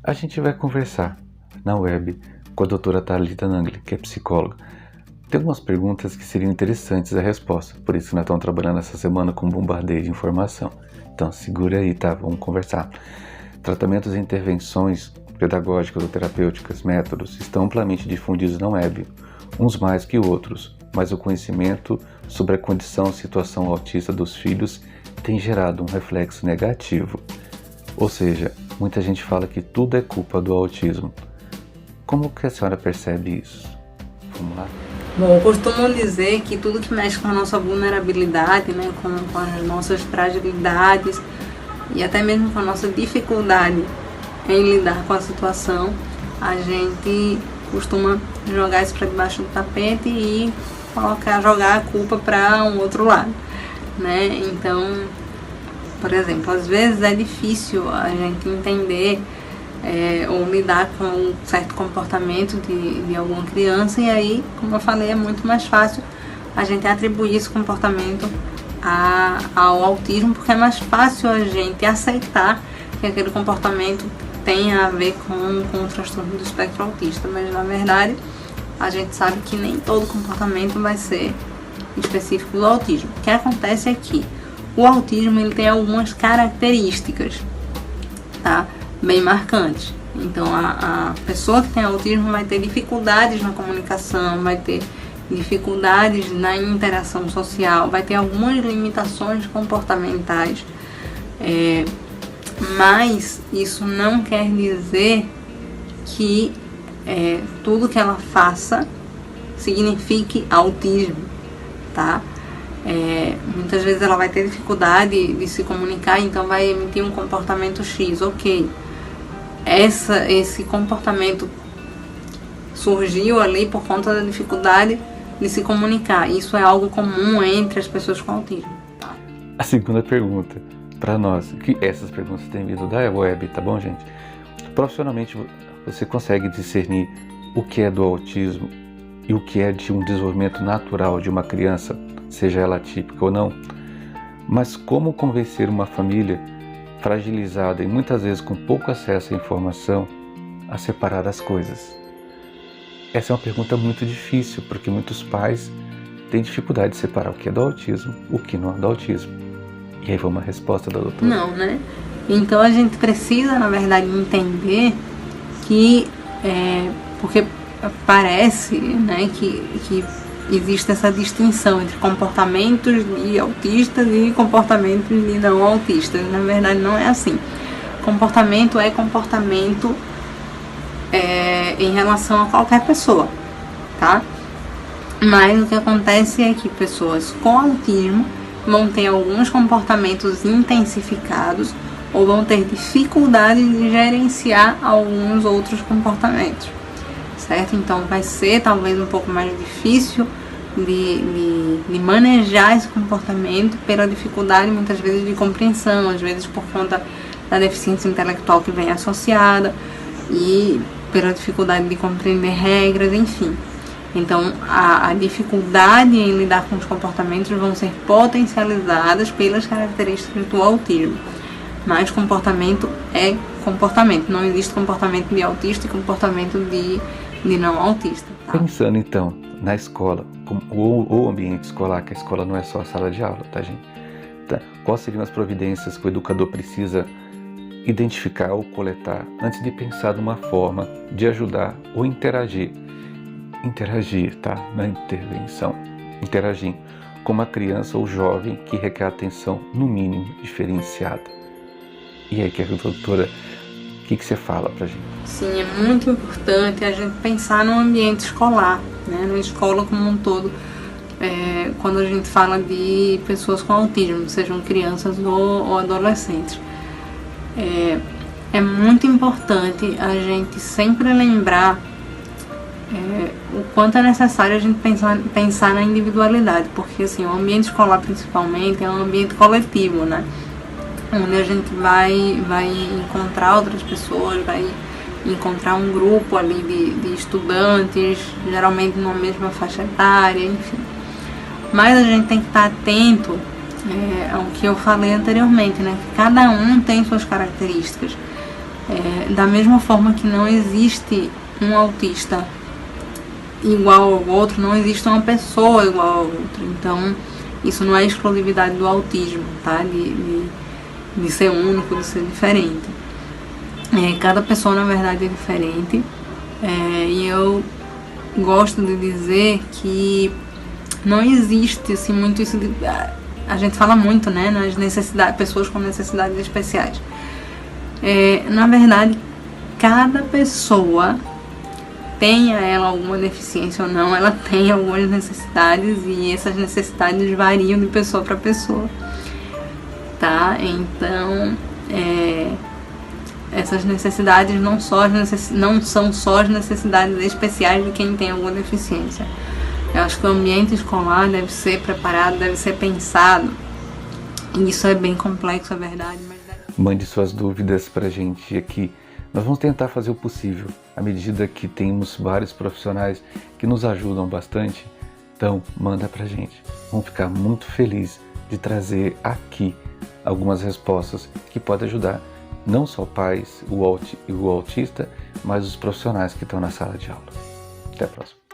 A gente vai conversar na web com a doutora Thalita Nangli, que é psicóloga. Tem algumas perguntas que seriam interessantes a resposta, por isso nós estamos trabalhando essa semana com um bombardeio de informação. Então segura aí, tá? Vamos conversar. Tratamentos e intervenções pedagógicas ou terapêuticas, métodos, estão amplamente difundidos na web, uns mais que outros, mas o conhecimento sobre a condição e situação autista dos filhos tem gerado um reflexo negativo. Ou seja, muita gente fala que tudo é culpa do autismo. Como que a senhora percebe isso? Vamos lá? Bom, costumam dizer que tudo que mexe com a nossa vulnerabilidade, né, com as nossas fragilidades e até mesmo com a nossa dificuldade em lidar com a situação, a gente costuma jogar isso para debaixo do tapete e jogar a culpa para um outro lado, né? Então, por exemplo, às vezes é difícil a gente entender ou lidar com um certo comportamento de alguma criança, e aí, como eu falei, é muito mais fácil a gente atribuir esse comportamento ao autismo, porque é mais fácil a gente aceitar que aquele comportamento tenha a ver com o transtorno do espectro autista, mas na verdade a gente sabe que nem todo comportamento vai ser específico do autismo. O que acontece é que o autismo ele tem algumas características, tá, bem marcantes. Então a pessoa que tem autismo vai ter dificuldades na comunicação, vai ter dificuldades na interação social, vai ter algumas limitações comportamentais, mas isso não quer dizer que tudo que ela faça signifique autismo, tá? Muitas vezes ela vai ter dificuldade de se comunicar, então vai emitir um comportamento X, ok. Esse comportamento surgiu ali por conta da dificuldade de se comunicar. Isso é algo comum entre as pessoas com autismo. Tá? A segunda pergunta para nós, que essas perguntas têm vindo da web, tá bom, gente? Profissionalmente, você consegue discernir o que é do autismo e o que é de um desenvolvimento natural de uma criança, seja ela atípica ou não? Mas como convencer uma família fragilizada e muitas vezes com pouco acesso à informação a separar as coisas? Essa é uma pergunta muito difícil, porque muitos pais têm dificuldade de separar o que é do autismo, o que não é do autismo. E aí vamos à resposta da doutora. Não, né? Então a gente precisa, na verdade, entender que, porque parece, né, que existe essa distinção entre comportamentos de autistas e comportamentos de não autistas. Na verdade, não é assim. Comportamento é comportamento em relação a qualquer pessoa, tá? Mas o que acontece é que pessoas com autismo vão ter alguns comportamentos intensificados ou vão ter dificuldade de gerenciar alguns outros comportamentos, certo? Então vai ser talvez um pouco mais difícil de manejar esse comportamento pela dificuldade muitas vezes de compreensão, às vezes por conta da deficiência intelectual que vem associada e pela dificuldade de compreender regras, enfim. Então a dificuldade em lidar com os comportamentos vão ser potencializadas pelas características do autismo. Mas comportamento é comportamento, não existe comportamento de autista e comportamento de não autista. Tá? Pensando então na escola, ou ambiente escolar, que a escola não é só a sala de aula, tá, gente? Tá. Quais seriam as providências que o educador precisa identificar ou coletar antes de pensar numa forma de ajudar ou interagir, tá? Na intervenção, interagindo com uma criança ou jovem que requer atenção, no mínimo, diferenciada? E aí, doutora, o que você fala pra gente? Sim, é muito importante a gente pensar no ambiente escolar, né? Na escola como um todo, quando a gente fala de pessoas com autismo, sejam crianças ou adolescentes. É muito importante a gente sempre lembrar o quanto é necessário a gente pensar na individualidade, porque assim, o ambiente escolar principalmente é um ambiente coletivo, né? Onde a gente vai encontrar outras pessoas, vai encontrar um grupo ali de estudantes, geralmente numa mesma faixa etária, enfim. Mas a gente tem que estar atento ao que eu falei anteriormente, né? Que cada um tem suas características. Da mesma forma que não existe um autista igual ao outro, não existe uma pessoa igual ao outro. Então, isso não é exclusividade do autismo, tá? De ser único, de ser diferente. Cada pessoa, na verdade, é diferente. E eu gosto de dizer que não existe assim muito isso de... A gente fala muito, né, nas necessidades, pessoas com necessidades especiais. Na verdade, cada pessoa, tenha ela alguma deficiência ou não, ela tem algumas necessidades e essas necessidades variam de pessoa para pessoa, tá? Então, essas necessidades não são só as necessidades especiais de quem tem alguma deficiência. Eu acho que o ambiente escolar deve ser preparado, deve ser pensado. E isso é bem complexo, é verdade. Mande suas dúvidas pra gente aqui. Nós vamos tentar fazer o possível, à medida que temos vários profissionais que nos ajudam bastante. Então, manda pra gente. Vamos ficar muito felizes de trazer aqui algumas respostas que podem ajudar não só pais, o autista, mas os profissionais que estão na sala de aula. Até a próxima.